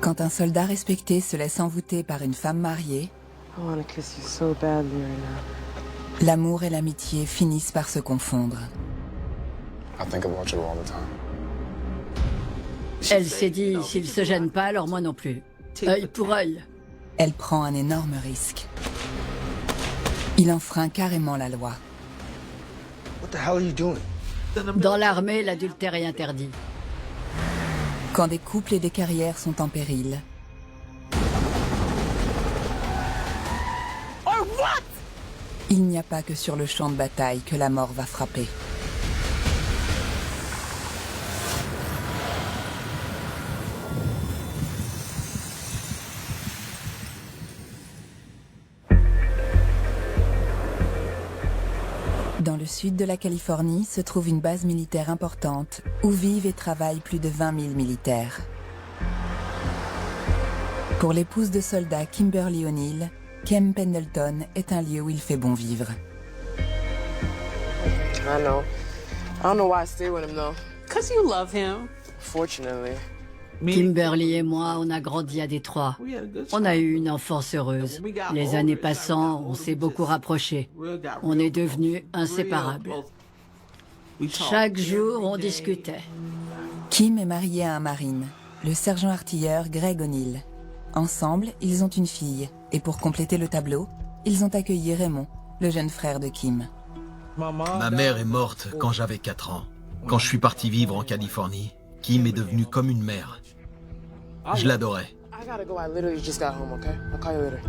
Quand un soldat respecté se laisse envoûter par une femme mariée, l'amour et l'amitié finissent par se confondre. Elle s'est dit, s'il se gêne pas, alors moi non plus. Œil pour œil. Elle prend un énorme risque. Il enfreint carrément la loi. Dans l'armée, l'adultère est interdit. Quand des couples et des carrières sont en péril, il n'y a pas que sur le champ de bataille que la mort va frapper. Dans le sud de la Californie se trouve une base militaire importante où vivent et travaillent plus de 20 000 militaires. Pour l'épouse de soldat Kimberly O'Neill, Camp Pendleton est un lieu où il fait bon vivre. I don't know why I stay with him though. 'Cause you love him. Fortunately. Kimberly et moi, on a grandi à Détroit. On a eu une enfance heureuse. Les années passant, on s'est beaucoup rapprochés. On est devenus inséparables. Chaque jour, on discutait. Kim est marié à un marine, le sergent artilleur Greg O'Neill. Ensemble, ils ont une fille. Et pour compléter le tableau, ils ont accueilli Raymond, le jeune frère de Kim. Ma mère est morte quand j'avais 4 ans. Quand je suis parti vivre en Californie, Kim est devenue comme une mère. Je l'adorais. I gotta go. I literally just got home, okay? I'll call you later.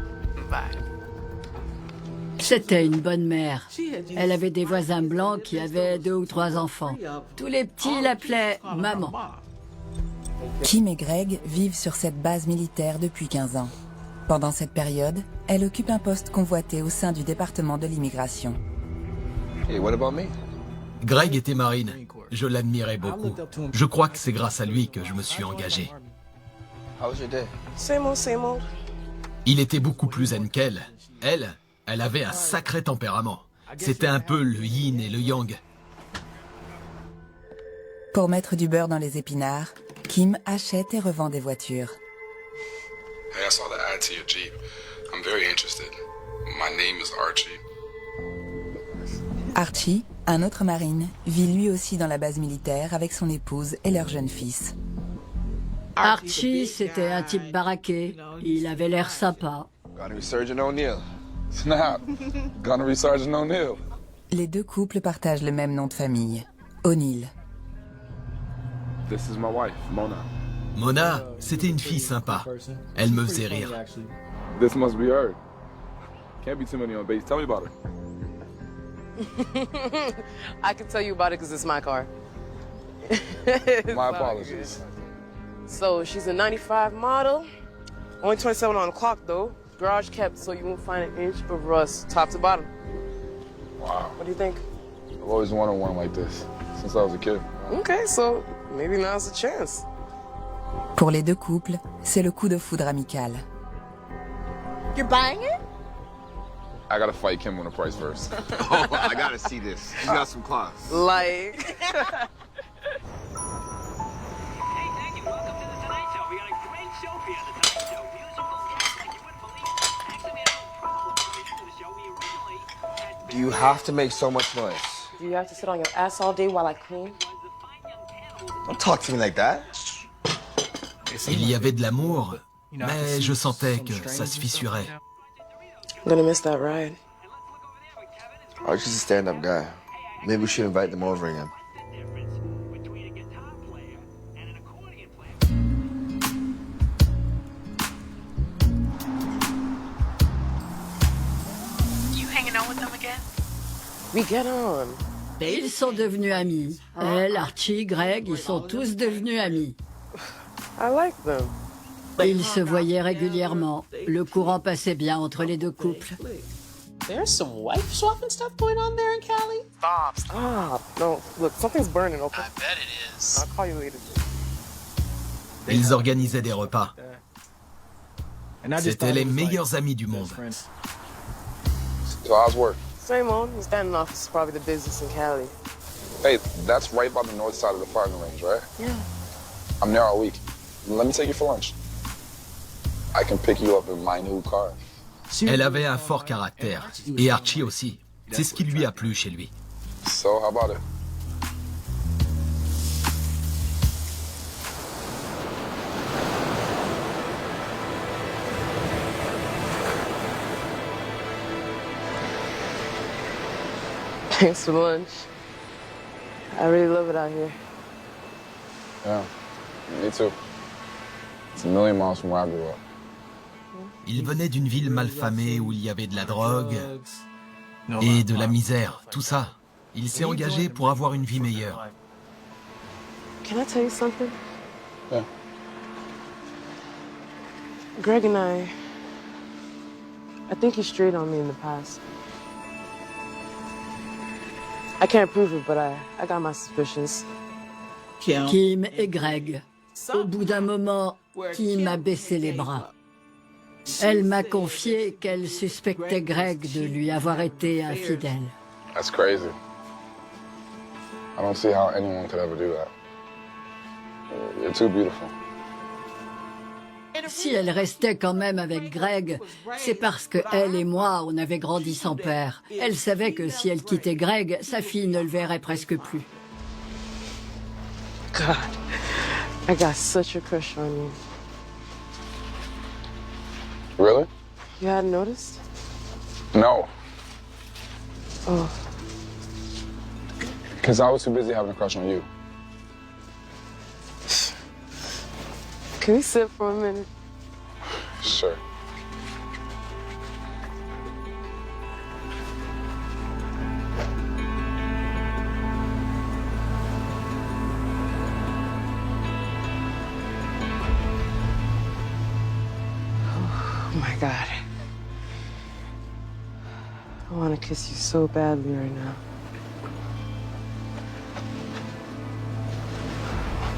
Bye. C'était une bonne mère. Elle avait des voisins blancs qui avaient 2 ou 3 enfants. Tous les petits l'appelaient maman. Kim et Greg vivent sur cette base militaire depuis 15 ans. Pendant cette période, elle occupe un poste convoité au sein du département de l'immigration. Hey, what about me? Greg était marine. Je l'admirais beaucoup. Je crois que c'est grâce à lui que je me suis engagé. How was your day? Same old, same old. Il était beaucoup plus zen qu'elle. Elle avait un sacré tempérament. C'était un peu le yin et le yang. Pour mettre du beurre dans les épinards, Kim achète et revend des voitures. Hey, I saw the ad to your Jeep. I'm very interested. My name is Archie. Archie, un autre marine, vit lui aussi dans la base militaire avec son épouse et leur jeune fils. Archie, c'était un type baraqué. Il avait l'air sympa. Gunnery Sergeant O'Neill. Snap. Gunnery Sergeant O'Neill. Les deux couples partagent le même nom de famille, O'Neill. This is my wife, Mona. Mona, c'était une fille sympa. Elle me faisait rire. This must be her. Can't be too many on base. Tell me about her. I can tell you about it because it's my car. My apologies. So she's a 95 model. Only 27 on the clock though. Garage kept so you won't find an inch of rust top to bottom. Wow. What do you think? I've always wanted one like this since I was a kid. Okay, so maybe now's the chance. Pour les deux couples, c'est le coup de foudre amical. You're buying it? I gotta fight Kim on the price first. Oh, I gotta see this. She's got some class. Like. Do you have to make so much noise? Do you have to sit on your ass all day while I clean? Don't talk to me like that. Il y avait de l'amour, mais je sentais que ça se fissurait. I'm gonna miss that ride. Archie's a stand-up guy. Maybe we should invite them over again. You hanging out with them again? We get on. Et ils sont devenus amis. Elle, Archie, Greg, ils sont tous devenus amis. I like them. Ils se voyaient régulièrement. Le courant passait bien entre les deux couples. There's some wife swapping stuff going on there in Cali? Stop. No, look, something's burning, okay? I bet it is. I'll call you later. Ils organisaient des repas. C'étaient les meilleurs amis du monde. So how's work? Same old. The standing office is probably the business in Cali. Hey, that's right by the north side of the firing range, right? Yeah. I'm there all week. Let me take you for lunch. I can pick you up in my new car. Elle avait un fort caractère, et Archie aussi. C'est ce qui lui a plu chez lui. So, how about it? Thanks for lunch. I really love it out here. Yeah, me too. It's a million miles from where I grew up. Il venait d'une ville malfamée où il y avait de la drogue et de la misère, tout ça. Il s'est engagé pour avoir une vie meilleure. Can I tell you something? Yeah. Greg and I think he strayed on me in the past. I can't prove it, but I got my suspicions. Kim et Greg. Au bout d'un moment, Kim a baissé les bras. Elle m'a confié qu'elle suspectait Greg de lui avoir été infidèle. That's crazy. I don't see how anyone could ever do that. You're too beautiful. Si elle restait quand même avec Greg, c'est parce que elle et moi, on avait grandi sans père. Elle savait que si elle quittait Greg, sa fille ne le verrait presque plus. God, I got such a crush on you. Really? You hadn't noticed? No. Oh, Because I was too busy having a crush on you. can we sit for a minute? Sure. Oh my God. I want to kiss you so badly right now.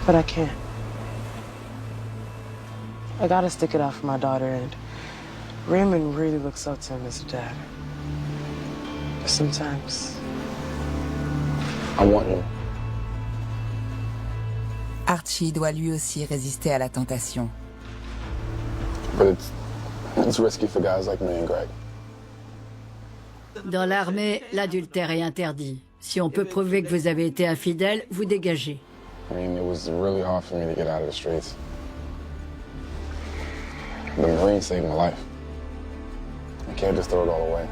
But I can't. I gotta stick it out for my daughter, and Raymond really looks up to him as a dad. But sometimes I want you. Archie doit lui aussi résister à la tentation. But it's risky for guys like me and Greg. Dans l'armée, l'adultère est interdit. Si on peut prouver que vous avez été infidèle, vous dégagez. I mean, it was really hard for me to get out of the streets. The Marine saved my life. I can't just throw it all away.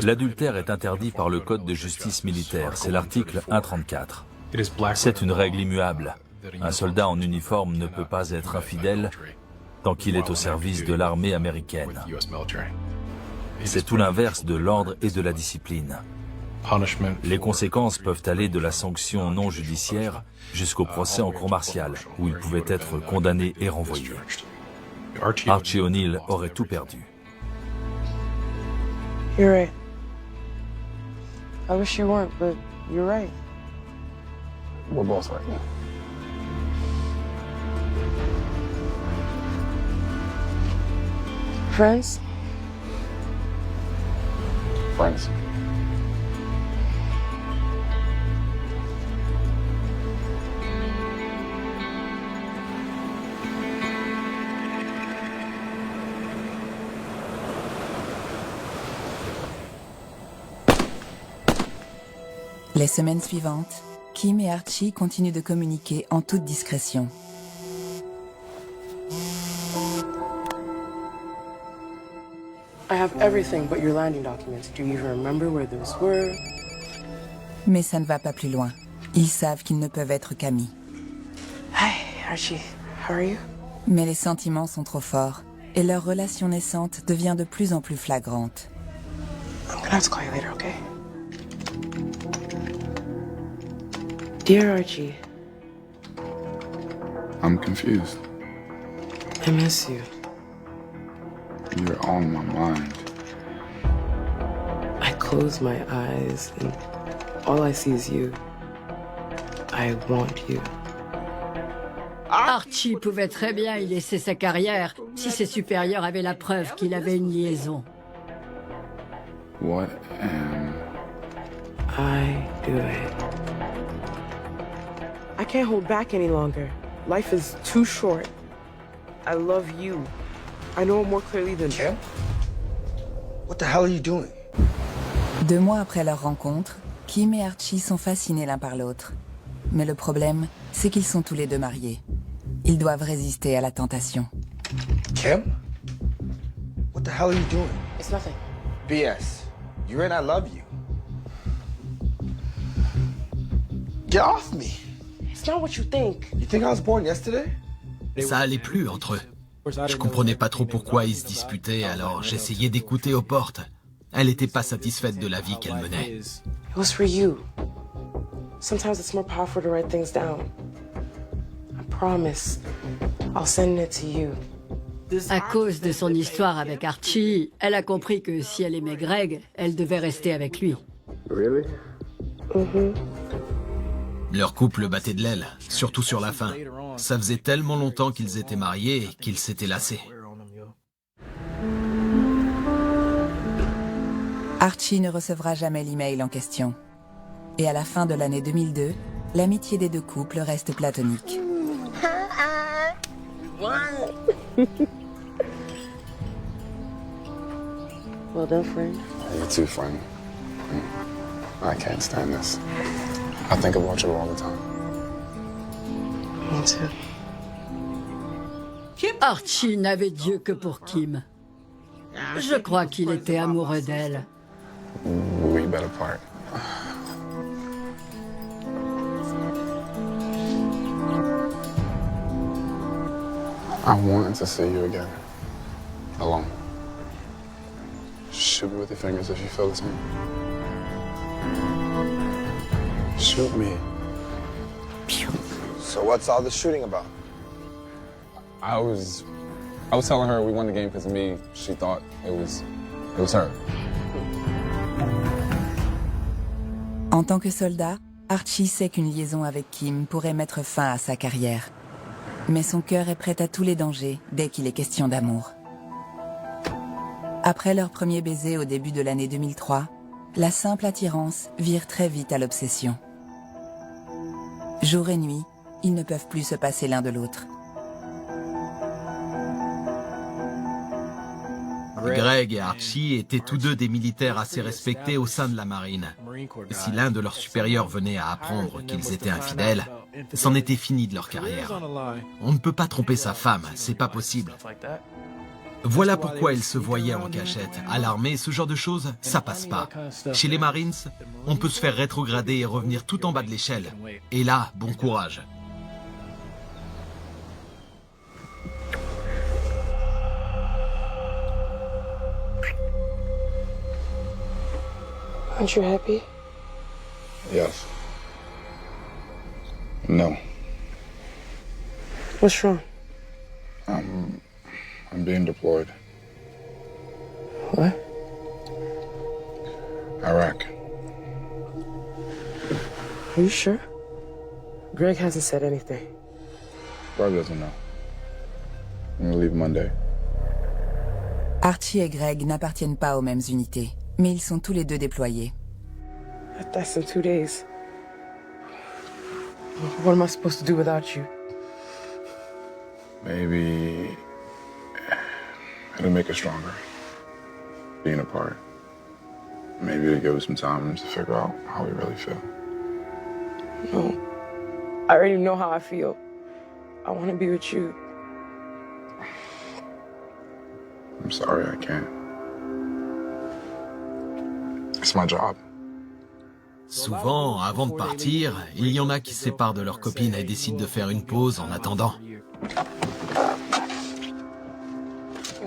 L'adultère est interdit par le Code de justice militaire, c'est l'article 134. C'est une règle immuable. Un soldat en uniforme ne peut pas être infidèle tant qu'il est au service de l'armée américaine. C'est tout l'inverse de l'ordre et de la discipline. Les conséquences peuvent aller de la sanction non judiciaire jusqu'au procès en cour martiale, où il pouvait être condamné et renvoyé. Archie O'Neill aurait tout perdu. you're right. I wish you weren't, but you're right. We're both right. Friends? Friends. Les semaines suivantes, Kim et Archie continuent de communiquer en toute discrétion. I have everything but your landing documents. Do you even remember where those were? Mais ça ne va pas plus loin. Ils savent qu'ils ne peuvent être qu'amis. Hi, Archie. How are you? Mais les sentiments sont trop forts et leur relation naissante devient de plus en plus flagrante. I'm gonna have to call you later, okay? Dear Archie, I'm confused. I miss you. You're on my mind. I close my eyes and all I see is you. I want you. Archie pouvait très bien y laisser sa carrière si ses supérieurs avaient la preuve qu'il avait une liaison. What am I doing? I can't hold back any longer. Life is too short. I love you. I know it more clearly than Kim? What the hell are you doing? 2 mois après leur rencontre, Kim et Archie sont fascinés l'un par l'autre. Mais le problème, c'est qu'ils sont tous les deux mariés. Ils doivent résister à la tentation. Kim? What the hell are you doing? It's nothing. BS. You're in I love you. Get off me. It's not what you think. You think I was born yesterday? Ça allait plus entre eux. Je comprenais pas trop pourquoi ils se disputaient, alors j'essayais d'écouter aux portes. Elle était pas satisfaite de la vie qu'elle menait. It was for you. Sometimes it's more powerful to write things down. I promise. I'll send it to you. À cause de son histoire avec Archie, elle a compris que si elle aimait Greg, elle devait rester avec lui. Really? Leur couple battait de l'aile, surtout sur la fin. Ça faisait tellement longtemps qu'ils étaient mariés qu'ils s'étaient lassés. Archie ne recevra jamais l'email en question. Et à la fin de l'année 2002, l'amitié des deux couples reste platonique. Well done, friend. You too, friend. I can't stand this. I think about you all the time. Me too. Archie n'avait Dieu que pour Kim. Je crois qu'il était amoureux d'elle. We better part. I want to see you again. Alone. Shoot me with your fingers if you feel the same. Shoot me. So what's all the shooting about? I was telling her we won the game because of me. She thought it was her. En tant que soldat, Archie sait qu'une liaison avec Kim pourrait mettre fin à sa carrière. Mais son cœur est prêt à tous les dangers dès qu'il est question d'amour. Après leur premier baiser au début de l'année 2003, la simple attirance vire très vite à l'obsession. Jour et nuit, ils ne peuvent plus se passer l'un de l'autre. Greg et Archie étaient tous deux des militaires assez respectés au sein de la marine. Si l'un de leurs supérieurs venait à apprendre qu'ils étaient infidèles, c'en était fini de leur carrière. On ne peut pas tromper sa femme, c'est pas possible. Voilà pourquoi ils se voyaient en cachette. À l'armée, ce genre de choses, ça passe pas. Chez les Marines, on peut se faire rétrograder et revenir tout en bas de l'échelle. Et là, bon courage. Aren't you happy? Yes. No. What's wrong? I'm being deployed. What? Iraq. Are you sure? Greg hasn't said anything. Greg doesn't know. I'm gonna leave Monday. Archie et Greg n'appartiennent pas aux mêmes unités, mais ils sont tous les deux déployés. That's in 2 days. What am I supposed to do without you? Maybe it'll make us stronger, being apart. Maybe it'll give us some time to figure out how we really feel. No. I already know how I feel. I want to be with you. I'm sorry I can't. It's my job. Souvent, avant de partir, il y en a qui se séparent de leur copine et décident de faire une pause en attendant.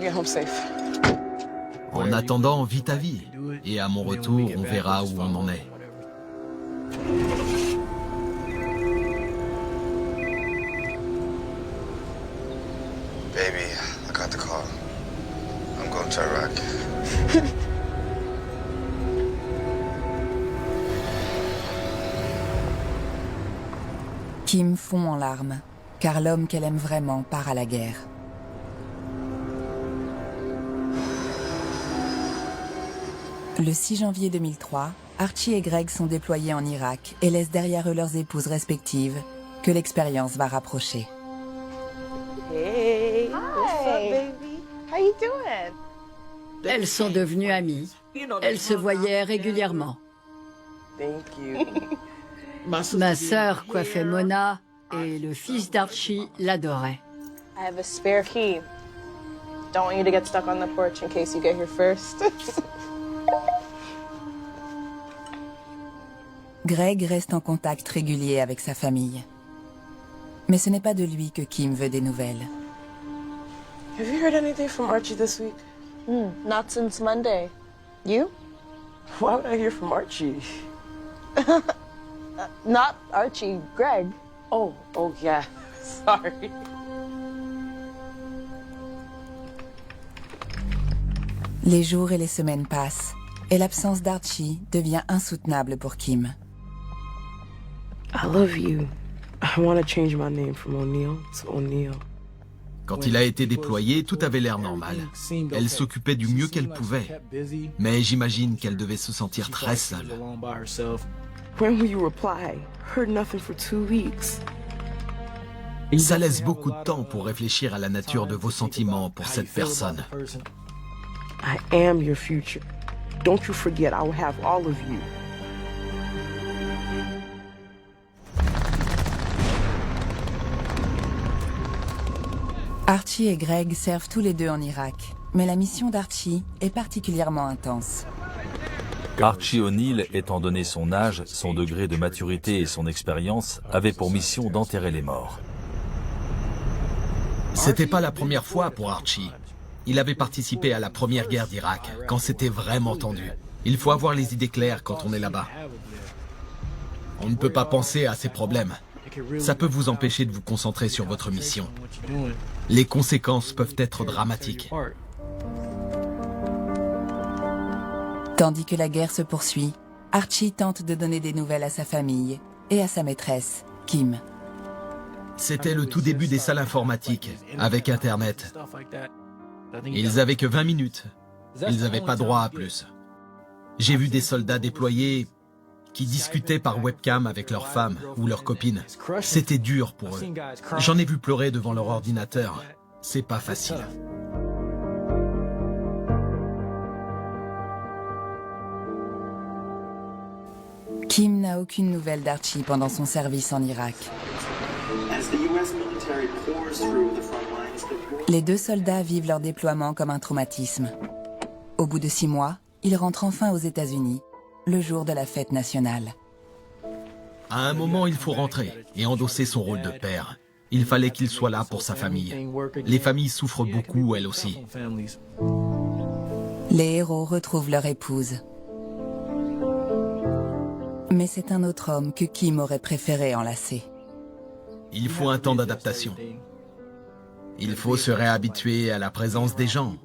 Get home safe. En attendant, vis ta vie. Et à mon retour, on verra où on en est. Baby, I got the call. I'm going to Iraq. Kim fond en larmes, car l'homme qu'elle aime vraiment part à la guerre. Le 6 janvier 2003, Archie et Greg sont déployés en Irak et laissent derrière eux leurs épouses respectives, que l'expérience va rapprocher. Hey. Elles sont devenues amies. Elles se voyaient régulièrement. Ma sœur coiffait Mona et le fils d'Archie l'adorait. I have a spare key. Don't want you to get stuck on the porch in case you get here first. Greg reste en contact régulier avec sa famille. Mais ce n'est pas de lui que Kim veut des nouvelles. Have you heard anything from Archie this week? Not since Monday. You? Why would I hear from Archie? Not Archie, Greg. Oh yeah. Sorry. Les jours et les semaines passent, et l'absence d'Archie devient insoutenable pour Kim. I love you. I want to change my name from O'Neill to O'Neill. Quand il a été déployé, tout avait l'air normal. Elle s'occupait du mieux qu'elle pouvait. Mais j'imagine qu'elle devait se sentir très seule. When will you reply? Heard nothing for 2 weeks. Ça laisse beaucoup de temps pour réfléchir à la nature de vos sentiments pour cette personne. I am your future. Don't you forget, I will have all of you. Archie et Greg servent tous les deux en Irak, mais la mission d'Archie est particulièrement intense. Archie O'Neill, étant donné son âge, son degré de maturité et son expérience, avait pour mission d'enterrer les morts. C'était pas la première fois pour Archie. Il avait participé à la première guerre d'Irak, quand c'était vraiment tendu. Il faut avoir les idées claires quand on est là-bas. On ne peut pas penser à ses problèmes. Ça peut vous empêcher de vous concentrer sur votre mission. Les conséquences peuvent être dramatiques. Tandis que la guerre se poursuit, Archie tente de donner des nouvelles à sa famille et à sa maîtresse, Kim. C'était le tout début des salles informatiques, avec Internet. Ils avaient que 20 minutes. Ils n'avaient pas droit à plus. J'ai vu des soldats déployés qui discutaient par webcam avec leurs femmes ou leurs copines. C'était dur pour eux. J'en ai vu pleurer devant leur ordinateur. C'est pas facile. Kim n'a aucune nouvelle d'Archie pendant son service en Irak. Les deux soldats vivent leur déploiement comme un traumatisme. Au bout de 6 mois, ils rentrent enfin aux États-Unis, le jour de la fête nationale. À un moment, il faut rentrer et endosser son rôle de père. Il fallait qu'il soit là pour sa famille. Les familles souffrent beaucoup, elles aussi. Les héros retrouvent leur épouse. Mais c'est un autre homme que Kim aurait préféré enlacer. Il faut un temps d'adaptation. Il faut se réhabituer à la présence des gens.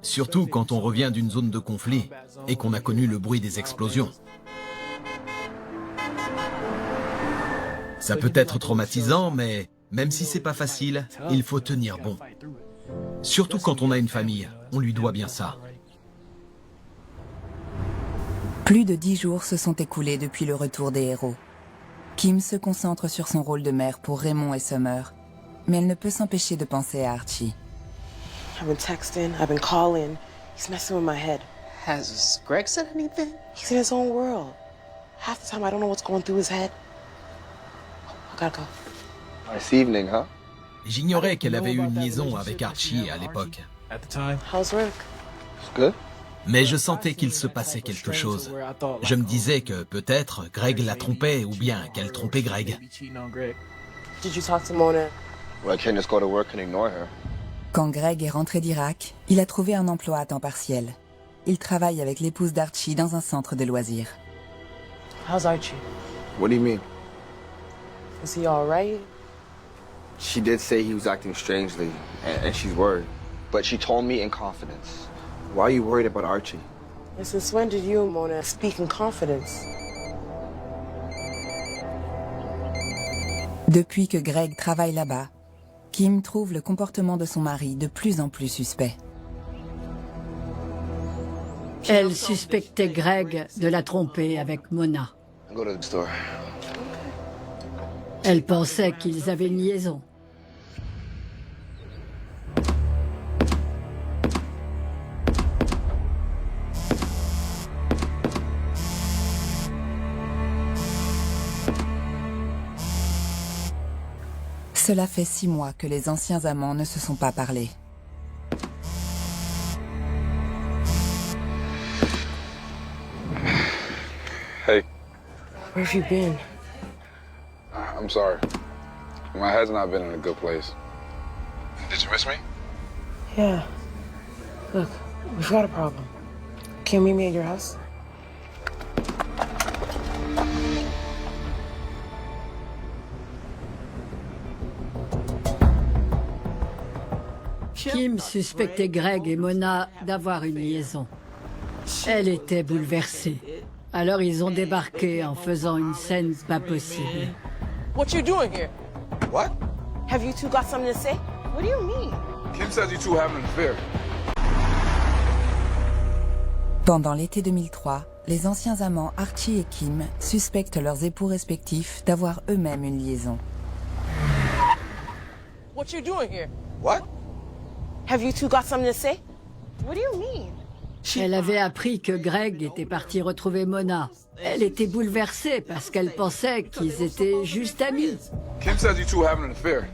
Surtout quand on revient d'une zone de conflit et qu'on a connu le bruit des explosions. Ça peut être traumatisant, mais même si c'est pas facile, il faut tenir bon. Surtout quand on a une famille, on lui doit bien ça. Plus de 10 jours se sont écoulés depuis le retour des héros. Kim se concentre sur son rôle de mère pour Raymond et Summer, mais elle ne peut s'empêcher de penser à Archie. I've been texting, I've been calling. He's messing with my head. Has Greg said anything? He's in his own world. Half the time I don't know what's going through his head. I gotta go. Nice evening, huh? J'ignorais qu'elle avait eu une liaison avec Archie à l'époque. How's work? It's good. Mais je sentais qu'il se passait quelque chose. Je me disais que peut-être Greg la trompait ou bien qu'elle trompait Greg. Did you talk to Mona? Well, I can't just go to work and ignore her. Quand Greg est rentré d'Irak, il a trouvé un emploi à temps partiel. Il travaille avec l'épouse d'Archie dans un centre de loisirs. How's Archie? What do you mean? Is he all right? She did say he was acting strangely, and she's worried. But she told me in confidence. Why are you worried about Archie? And since when did you and Mona speak in confidence? Depuis que Greg travaille là-bas, Kim trouve le comportement de son mari de plus en plus suspect. Elle suspectait Greg de la tromper avec Mona. Go to the store. Elle pensait qu'ils avaient une liaison. Cela fait 6 mois que les anciens amants ne se sont pas parlé. Hey. Where have you been? I'm sorry. My head's not been in a good place. Did you miss me? Yeah. Look, we've got a problem. Can you meet me at your house? Kim suspectait Greg et Mona d'avoir une liaison. Elle était bouleversée. Alors ils ont débarqué en faisant une scène pas possible. What you doing here? What? Have you two got something to say? What do you mean? Kim says you two have an affair. Pendant l'été 2003, les anciens amants Archie et Kim suspectent leurs époux respectifs d'avoir eux-mêmes une liaison. What you doing here? What? Have you two got something to say? What do you mean? Elle avait appris que Greg était parti retrouver Mona. Elle était bouleversée parce qu'elle pensait qu'ils étaient juste amis. Kim says you two have an affair.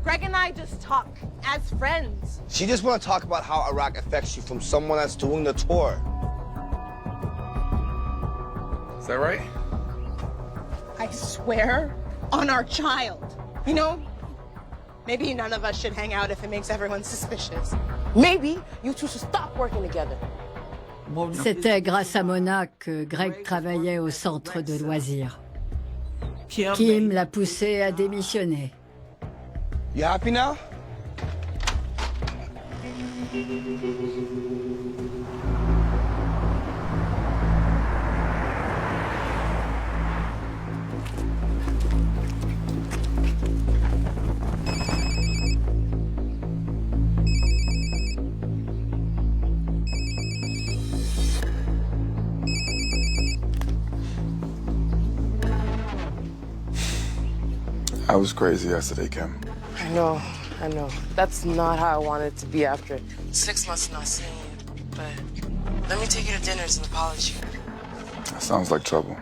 Greg and I just talk as friends. She just want to talk about how Iraq affects you from someone that's doing the tour. Is that right? I swear on our child. You know, maybe none of us should hang out if it makes everyone suspicious. Maybe you two should stop working together. C'était grâce à Mona que Greg travaillait au centre de loisirs. Kim l'a poussé à démissionner. You happy now? I was crazy yesterday, Kim. I know. That's not how I wanted it to be after 6 months not seeing you. But let me take you to dinner as an apology. That sounds like trouble.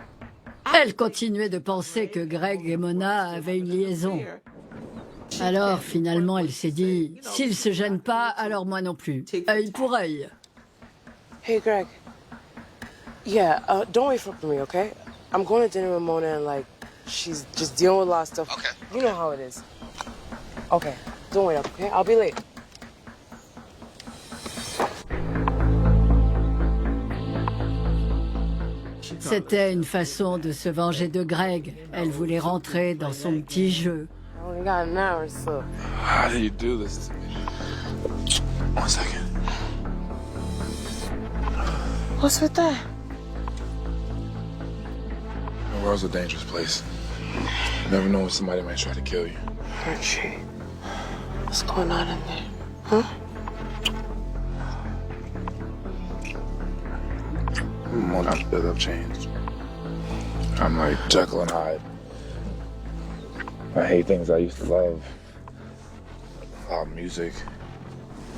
Elle continuait de penser que Greg et Mona avaient une liaison. Alors finalement elle s'est dit, s'ils se gênent pas, alors moi non plus. Œil pour œil. Hey, Greg. Yeah, don't wait for me, okay? I'm going to dinner with Mona and, she's just dealing with a lot of stuff. Okay. You know how it is. Okay, don't wait up, okay? I'll be late. C'était une façon de se venger de Greg. Elle voulait rentrer dans son petit jeu. I only got an hour, so... How do you do this to me? 1 second. What's with that? The world's a dangerous place. You never know when somebody might try to kill you. Archie, what's going on in there? Huh? I've changed. I'm like Jekyll and Hyde. I hate things I used to love. Loud music,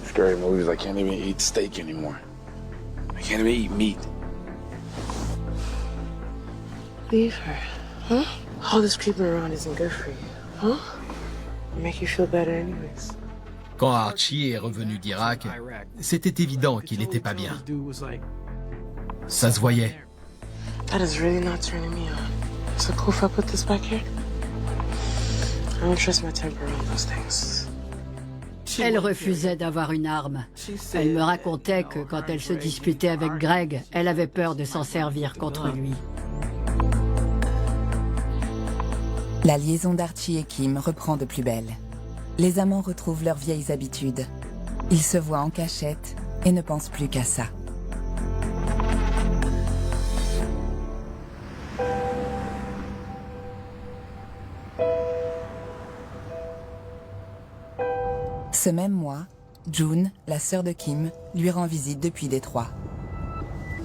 scary movies. I can't even eat steak anymore. I can't even eat meat. Leave her, huh? All this creeping around isn't good for you, huh? It'll make you feel better anyways. Quand Archie est revenu d'Irak, c'était évident qu'il n'était pas bien. Ça se voyait. That is really not turning me on. Is it cool if I put this back here? I don't trust my temper on those things. Elle refusait d'avoir une arme. Elle me racontait que quand elle se disputait avec Greg, elle avait peur de s'en servir contre lui. La liaison d'Archie et Kim reprend de plus belle. Les amants retrouvent leurs vieilles habitudes. Ils se voient en cachette et ne pensent plus qu'à ça. Ce même mois, June, la sœur de Kim, lui rend visite depuis Détroit.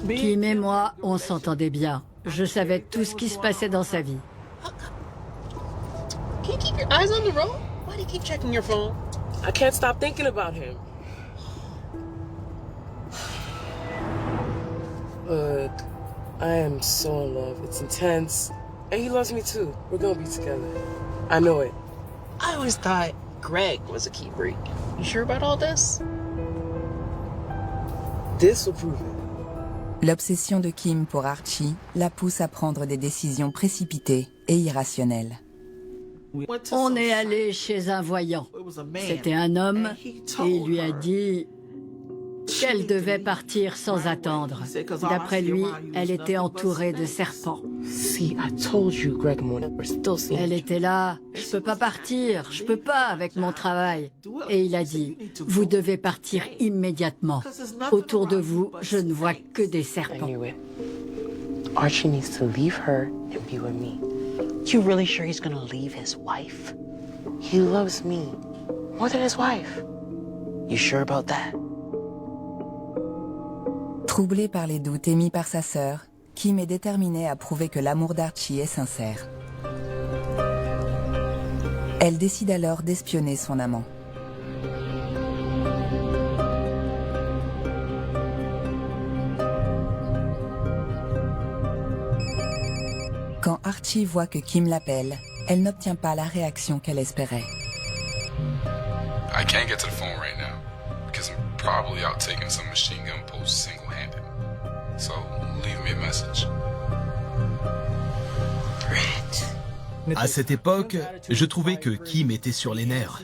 Kim et moi, on s'entendait bien. Je savais tout ce qui se passait dans sa vie. Can you keep your eyes on the road? Why do you keep checking your phone? I can't stop thinking about him. Look, I am so in love. It's intense. And he loves me too. We're gonna be together. I know it. I always thought Greg was a key freak. You sure about all this? This will prove it. L'obsession de Kim pour Archie la pousse à prendre des décisions précipitées et irrationnelles. On est allé chez un voyant. C'était un homme et il lui a dit qu'elle devait partir sans attendre. D'après lui, elle était entourée de serpents. Elle était là, je peux pas partir, je peux pas avec mon travail. Et il a dit, vous devez partir immédiatement. Autour de vous, je ne vois que des serpents. Archie needs to leave her and be with me. You really sure he's gonna leave his wife? He loves me more than his wife. You sure about that? Troublée par les doutes émis par sa sœur, Kim est déterminée à prouver que l'amour d'Archie est sincère. Elle décide alors d'espionner son amant. Quand Archie voit que Kim l'appelle, elle n'obtient pas la réaction qu'elle espérait. I can't get to the phone right now because I'm probably out taking some machine gun posts single-handed. So leave me a message. À cette époque, je trouvais que Kim était sur les nerfs.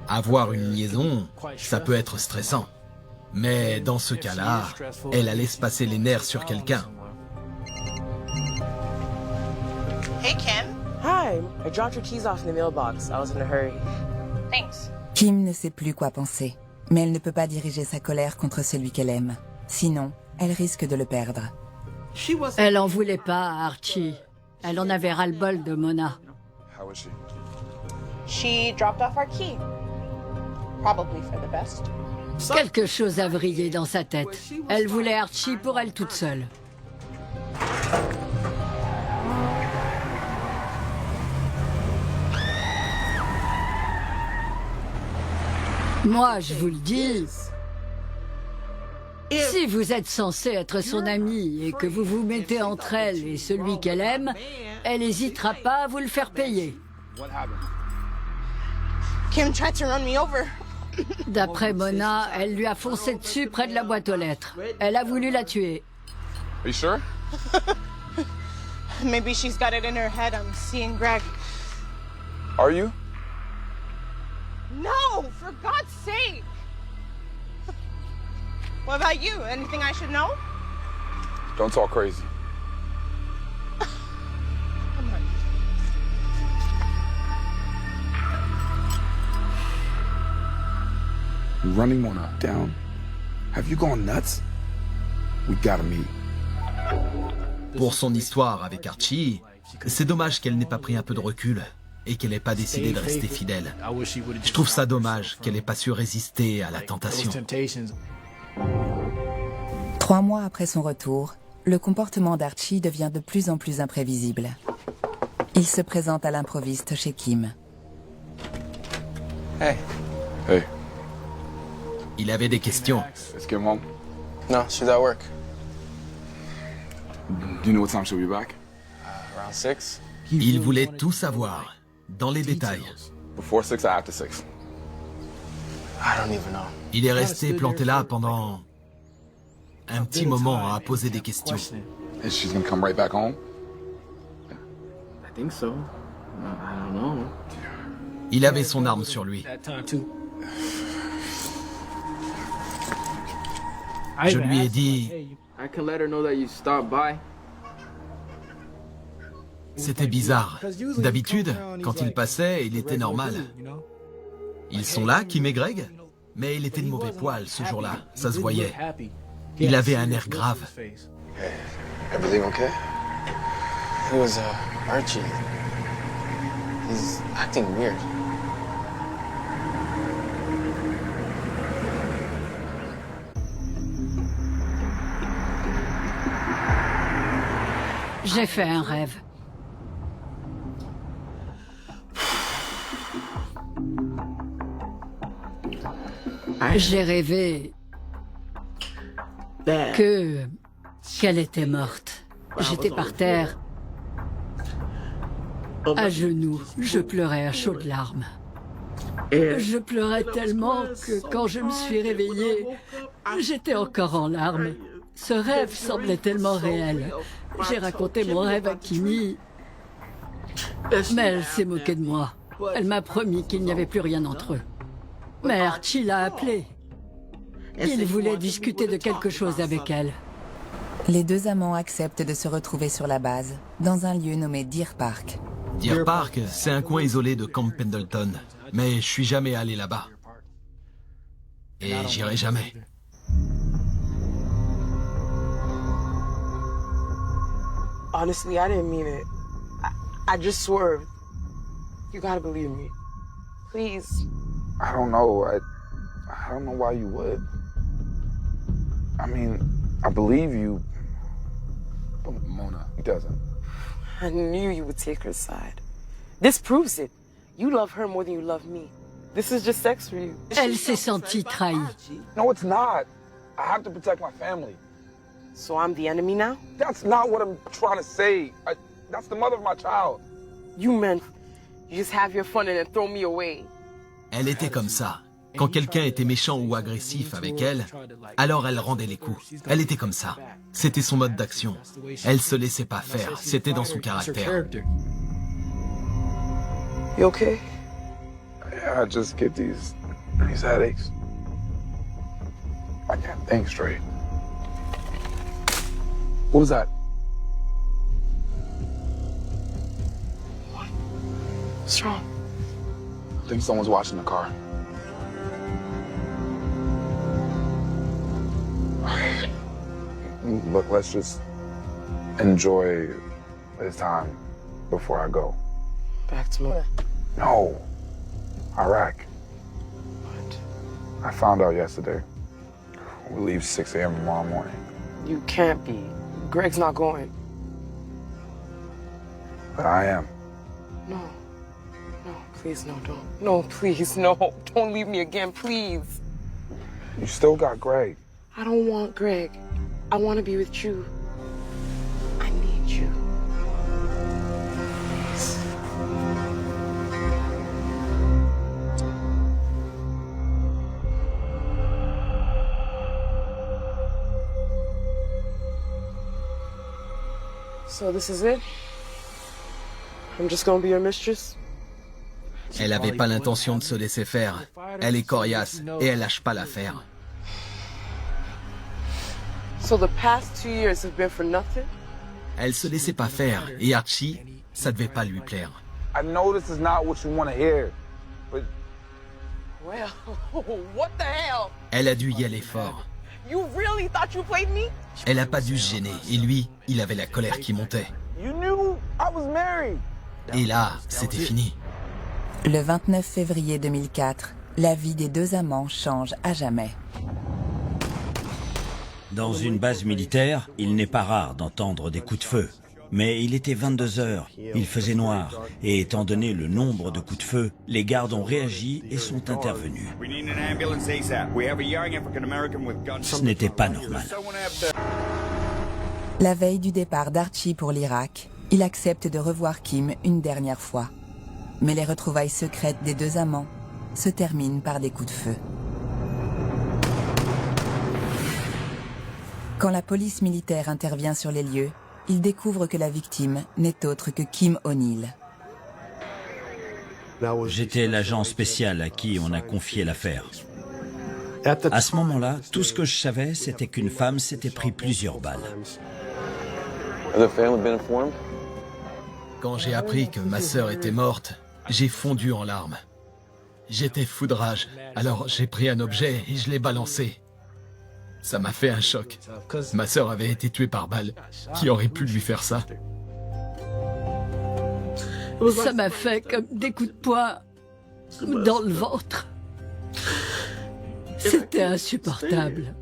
Avoir une liaison, ça peut être stressant. Mais dans ce cas-là, elle allait se passer les nerfs sur quelqu'un. Hey, Kim. Hi, I dropped your keys off in the mailbox. I was in a hurry. Thanks. Kim ne sait plus quoi penser, mais elle ne peut pas diriger sa colère contre celui qu'elle aime. Sinon, elle risque de le perdre. Elle en voulait pas à Archie. Elle en avait ras-le-bol de Mona. How is she? She dropped off our key. Probably for the best. Quelque chose a vrillé dans sa tête. Elle voulait Archie pour elle toute seule. Moi, je vous le dis, si vous êtes censé être son amie et que vous vous mettez entre elle et celui qu'elle aime, elle n'hésitera pas à vous le faire payer. Kim tried to run me over. D'après Mona, elle lui a foncé dessus près de la boîte aux lettres. Elle a voulu la tuer. Are you sure? Maybe she's got it in her head I'm seeing Greg. Are you? No, for God's sake. What about you? Anything I should know? Don't talk crazy. Come on. Running Mona down? Have you gone nuts? We gotta meet. Pour son histoire avec Archie, c'est dommage qu'elle n'ait pas pris un peu de recul et qu'elle n'ait pas décidé de rester fidèle. Je trouve ça dommage qu'elle n'ait pas su résister à la tentation. 3 mois après son retour, le comportement d'Archie devient de plus en plus imprévisible. Il se présente à l'improviste chez Kim. Hey. Hey, Il avait des questions. let's get mom. No, she's at work. Do you know what time she'll be back? Around 6. Il voulait tout savoir, dans les détails. Before 6 or after 6? I don't even know. Il est resté planté là pendant un petit moment à poser des questions. And she's gonna come right back home? I think so. I don't know. Il avait son arme sur lui. Je lui ai dit, I can let her know that you stopped by. c'était bizarre. D'habitude, quand il passait, il était normal. Ils sont là, Kim et Greg? Mais il était de mauvais poil ce jour-là, ça se voyait. Il avait un air grave. Everything okay? It was Archie. He's acting weird. J'ai fait un rêve. J'ai rêvé qu'elle était morte. J'étais par terre À genoux, je pleurais à chaudes larmes. Je pleurais tellement que quand je me suis réveillée, j'étais encore en larmes. Ce rêve semblait tellement réel. J'ai raconté mon rêve à Kimmy, mais elle s'est moquée de moi. Elle m'a promis qu'il n'y avait plus rien entre eux. Mais Archie l'a appelée. Il voulait discuter de quelque chose avec elle. Les deux amants acceptent de se retrouver sur la base, dans un lieu nommé Deer Park. Deer Park, c'est un coin isolé de Camp Pendleton, mais je suis jamais allé là-bas. Et j'irai jamais. Honestly, I didn't mean it. I just swerved. You gotta believe me. Please. I don't know. I don't know why you would. I mean, I believe you, but Mona, he doesn't. I knew you would take her side. This proves it. You love her more than you love me. This is just sex for you. Elle s'est sentie trahie. No, it's not. I have to protect my family. So I'm the enemy now? That's not what I'm trying to say. That's the mother of my child. You meant you just have your fun and then throw me away. Elle était comme ça. Quand quelqu'un était méchant ou agressif avec elle, alors elle rendait les coups. Elle était comme ça. C'était son mode d'action. Elle se laissait pas faire. C'était dans son caractère. You okay? Yeah, I just get these headaches. I can't think straight. What was that? What's wrong? I think someone's watching the car. Look, let's just enjoy this time before I go. Back to Mona. No. Iraq. What? I found out yesterday. We leave 6 a.m. tomorrow morning. You can't be. Greg's not going. But I am. No. No, please, no, don't. No, please, no. Don't leave me again, please. You still got Greg. I don't want Greg. I want to be with you. I need you. Please. So this is it? I'm just gonna be your mistress? Elle avait pas l'intention de se laisser faire. Elle est coriace et elle lâche pas l'affaire. So the past 2 years have been for nothing? Elle se laissait pas faire et Archie, ça devait pas lui plaire. I know this is not what you want to hear, but... Well, what the hell? Elle a dû y aller fort. You really thought you played me? Elle a pas dû se gêner et lui, il avait la colère qui montait. You knew I was married. Et là, c'était fini. Le 29 février 2004, la vie des deux amants change à jamais. Dans une base militaire, il n'est pas rare d'entendre des coups de feu. Mais il était 22 heures, il faisait noir, et étant donné le nombre de coups de feu, les gardes ont réagi et sont intervenus. Ce n'était pas normal. La veille du départ d'Archie pour l'Irak, il accepte de revoir Kim une dernière fois. Mais les retrouvailles secrètes des deux amants se terminent par des coups de feu. Quand la police militaire intervient sur les lieux, il découvre que la victime n'est autre que Kim O'Neill. J'étais l'agent spécial à qui on a confié l'affaire. À ce moment-là, tout ce que je savais, c'était qu'une femme s'était pris plusieurs balles. Quand j'ai appris que ma sœur était morte, j'ai fondu en larmes. J'étais fou de rage, alors j'ai pris un objet et je l'ai balancé. Ça m'a fait un choc. Ma sœur avait été tuée par balle. Qui aurait pu lui faire ça? Ça m'a fait comme des coups de poing dans le ventre. C'était insupportable.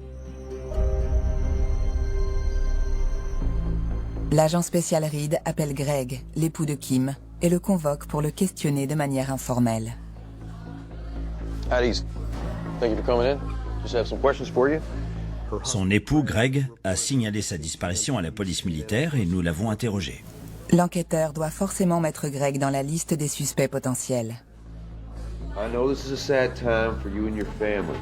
L'agent spécial Reed appelle Greg, l'époux de Kim, et le convoque pour le questionner de manière informelle. Addis, thank you for coming in. Just have some questions for you. Son époux, Greg, a signalé sa disparition à la police militaire et nous l'avons interrogé. L'enquêteur doit forcément mettre Greg dans la liste des suspects potentiels. I know this is a sad time for you and your family.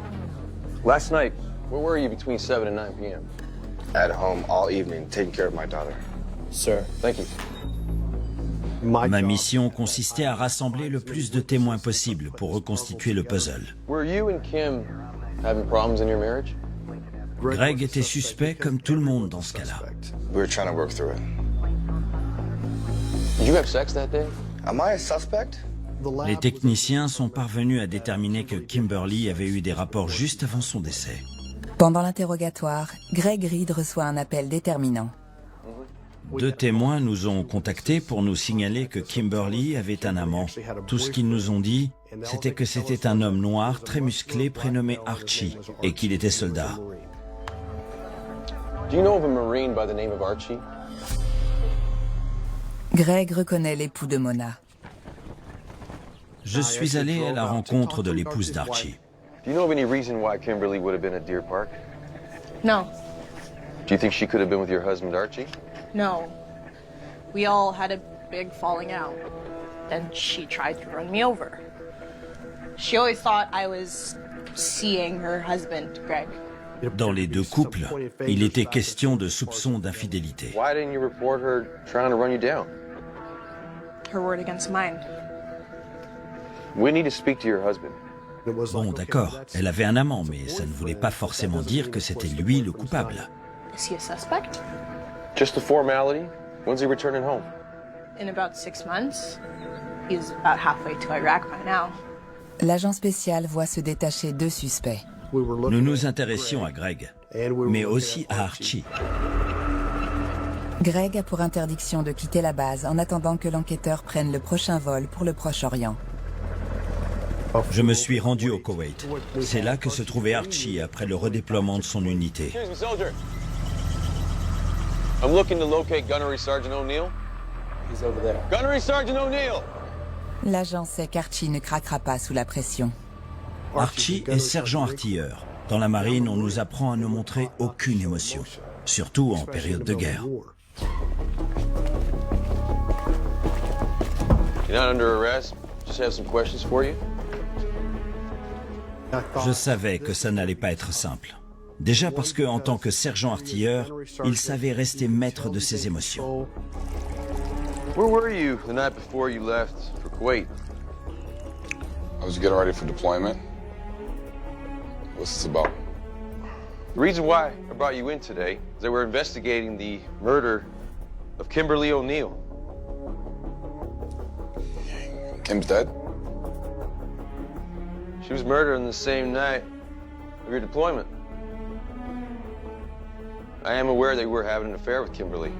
Last night, where were you between 7 and 9 p.m.? At home all evening, taking care of my daughter. Sir, thank you. Ma mission consistait à rassembler le plus de témoins possible pour reconstituer le puzzle. Were you and Kim having problems in your marriage? Greg était suspect comme tout le monde dans ce cas-là. We were trying to work through it. Did you have sex that day? Am I a suspect? Les techniciens sont parvenus à déterminer que Kimberly avait eu des rapports juste avant son décès. Pendant l'interrogatoire, Greg Reed reçoit un appel déterminant. 2 témoins nous ont contactés pour nous signaler que Kimberly avait un amant. Tout ce qu'ils nous ont dit, c'était que c'était un homme noir très musclé prénommé Archie et qu'il était soldat. Do you know of a Marine by the name of Archie? Greg reconnaît l'époux de Mona. Je suis allé à la rencontre de l'épouse d'Archie. Do you know of any reason why Kimberly would have been at Deer Park? No. Do you think she could have been with your husband Archie? No. We all had a big falling out. Then she tried to run me over. She always thought I was seeing her husband, Greg. Dans les 2 couples, il était question de soupçons d'infidélité. Why didn't you report her trying to run you down? Her word against mine. We need to speak to your husband. Bon, d'accord, elle avait un amant, mais ça ne voulait pas forcément dire que c'était lui le coupable. Is he a suspect? Just a formality. When's he returning home? In about 6 months. He's about halfway to Iraq by now. L'agent spécial voit se détacher 2 suspects. Nous nous intéressions à Greg, mais aussi à Archie. Greg a pour interdiction de quitter la base en attendant que l'enquêteur prenne le prochain vol pour le Proche-Orient. Je me suis rendu au Koweït. C'est là que se trouvait Archie après le redéploiement de son unité. Excuse me, soldier. I'm looking to locate Gunnery Sergeant O'Neill. He's over there. Gunnery Sergeant O'Neill! L'agent sait qu'Archie ne craquera pas sous la pression. Archie est sergent artilleur. Dans la marine, on nous apprend à ne montrer aucune émotion, surtout en période de guerre. You're not under arrest. Just have some questions for you. Je savais que ça n'allait pas être simple. Déjà parce que, en tant que sergent artilleur, il savait rester maître de ses émotions. Where were you the night before you left for Kuwait? I was getting ready for deployment. What's this about? The reason why I brought you in today is that we're investigating the murder of Kimberly O'Neill. Kim's dead? She was murdered on the same night of your deployment. I am aware that you were having an affair with Kimberly.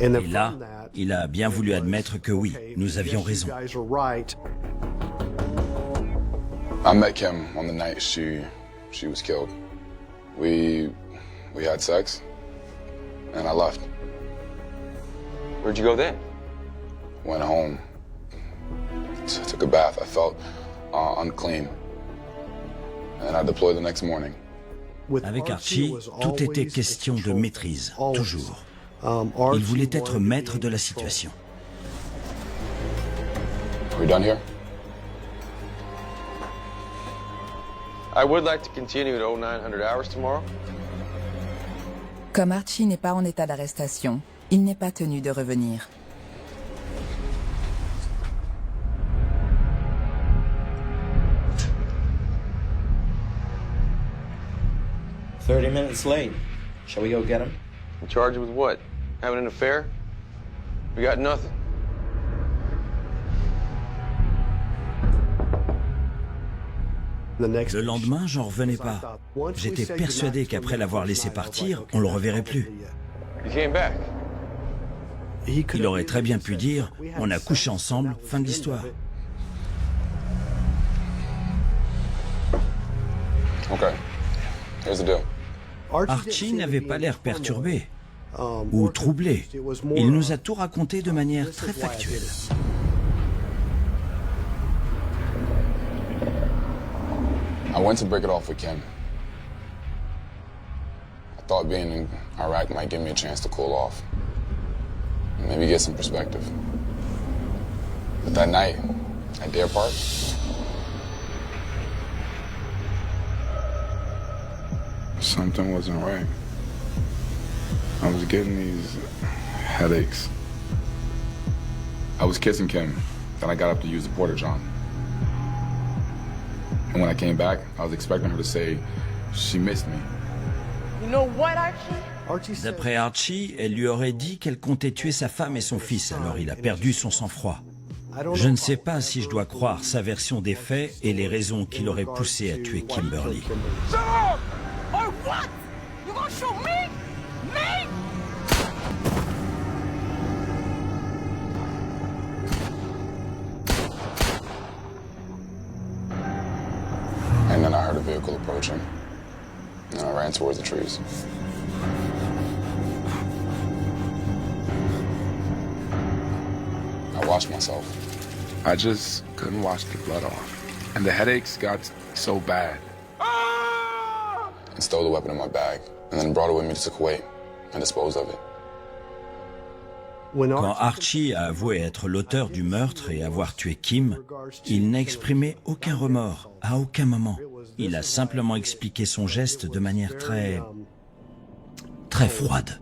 Et là, il a bien voulu admettre que oui, nous avions raison. I met Kim on the night she was killed. We had sex, and I left. Where'd you go then? Went home. Took a bath. I felt unclean. And I deployed the next morning. Avec Archie, tout était question de maîtrise, toujours. Il voulait être maître de la situation. Are we done here? I would like to continue at 0900 hours tomorrow. Comme Archie n'est pas en état d'arrestation, il n'est pas tenu de revenir. "30 minutes late. Shall we go get him?" In charge with what? Having an affair? We got nothing. Le lendemain, j'en revenais pas. J'étais persuadé qu'après l'avoir laissé partir, on le reverrait plus. You came back. Il aurait très bien pu dire « On a couché ensemble, fin de l'histoire ». Okay. Here's the deal. Archie n'avait pas l'air perturbé ou troublé. Il nous a tout raconté de manière très factuelle. I went to break it off with Kim. I thought being in Iraq might give me a chance to cool off. Maybe get some perspective. But that night, at Deer Park, something wasn't right. I was getting these headaches. I was kissing Kim, then I got up to use the porta-john. And when I came back, I was expecting her to say she missed me. You know what, Archie? D'après Archie, elle lui aurait dit qu'elle comptait tuer sa femme et son fils, alors il a perdu son sang-froid. Je ne sais pas si je dois croire sa version des faits et les raisons qui l'auraient poussé à tuer Kimberly. Shut up! Or what? You gonna shoot me? Me? And then I heard a vehicle approaching, and I ran towards the trees. I washed myself. I just couldn't wash the blood off. And the headaches got so bad. And stole the weapon in my bag, and then brought it with me to Kuwait and disposed of it. Quand Archie a avoué être l'auteur du meurtre et avoir tué Kim, il n'a exprimé aucun remords, à aucun moment. Il a simplement expliqué son geste de manière très froide.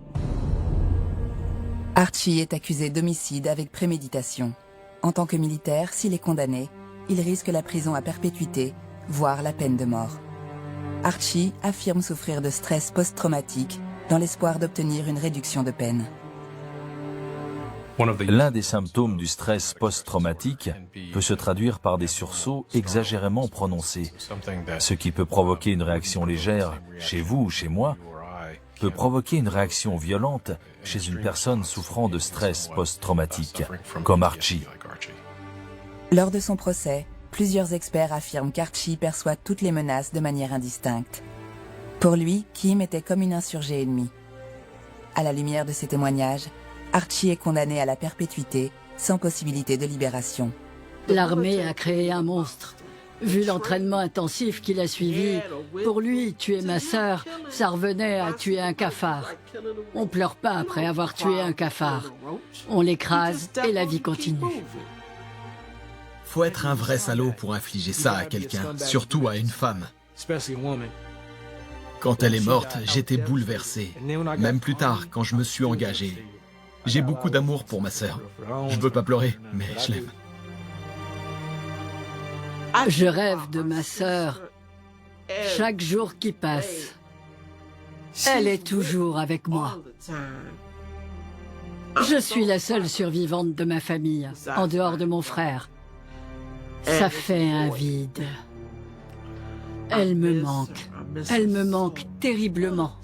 Archie est accusé d'homicide avec préméditation. En tant que militaire, s'il est condamné, il risque la prison à perpétuité, voire la peine de mort. Archie affirme souffrir de stress post-traumatique dans l'espoir d'obtenir une réduction de peine. L'un des symptômes du stress post-traumatique peut se traduire par des sursauts exagérément prononcés. Ce qui peut provoquer une réaction légère chez vous ou chez moi peut provoquer une réaction violente chez une personne souffrant de stress post-traumatique, comme Archie. Lors de son procès, plusieurs experts affirment qu'Archie perçoit toutes les menaces de manière indistincte. Pour lui, Kim était comme une insurgée ennemie. À la lumière de ces témoignages, Archie est condamné à la perpétuité, sans possibilité de libération. L'armée a créé un monstre. Vu l'entraînement intensif qu'il a suivi, pour lui, tuer ma sœur, ça revenait à tuer un cafard. On pleure pas après avoir tué un cafard. On l'écrase et la vie continue. Faut être un vrai salaud pour infliger ça à quelqu'un, surtout à une femme. Quand elle est morte, j'étais bouleversé. Même plus tard, quand je me suis engagé. J'ai beaucoup d'amour pour ma sœur. Je veux pas pleurer, mais je l'aime. Je rêve de ma sœur. Chaque jour qui passe, elle est toujours avec moi. Je suis la seule survivante de ma famille, en dehors de mon frère. Ça fait un vide. Elle me manque terriblement.